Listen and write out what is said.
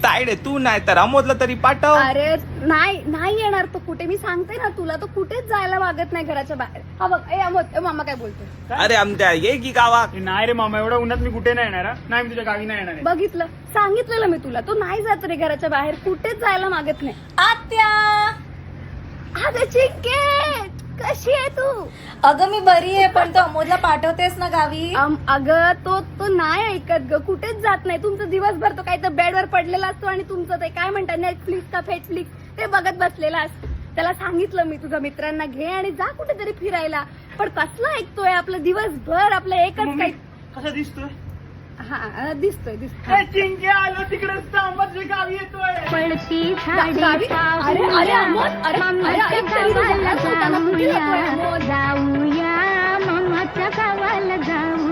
तायडे तू नाही तर अमोदला तरी पाठव. अरे नाही येणार तो कुठे. मी सांगते ना तुला, तो कुठेच जायला मागत नाही घराच्या बाहेर. हा बघ, ए अमोद, ए मामा काय बोलतो. अरे आमच्या ये की गावात. नाही रे मामा, एवढ्या उन्हात मी कुठे नाही येणार हा. नाही मी तुझ्या गावी नाही येणार आहे. बघितलं, सांगितलेलं मी तुला, तो नाही जात रे घराच्या बाहेर, कुठेच जायला मागत नाही. आत्या, अगं चिंके, कशी आहे तू? अगं मी बरी आहे, पण तू अमोदला पाठवतेस ना गावी? अगं तो नाही ऐकत ग, कुठेच जात नाही. तुमचं दिवसभर तो काय तर बेडवर पडलेला असतो आणि तुमचं ते काय म्हणतात नेटफ्लिक्स का फेटफ्लिक्स ते बघत बसलेला असतो. त्याला सांगितलं मी तुझ्या मित्रांना घे आणि जा कुठेतरी फिरायला, पण कसलं ऐकतोय. आपलं दिवसभर आपलं एकच काय. कसा दिसतोय? हा दिसतोय. चिंके आलो तिकडेच अमोद गावी येतोय. पडती गावी? अरे अमोद, अरे ऐक तरी तुझ्या घरात होता ना, कुठे येतोय अमोद? जाऊया मामाच्या गावाला जाऊ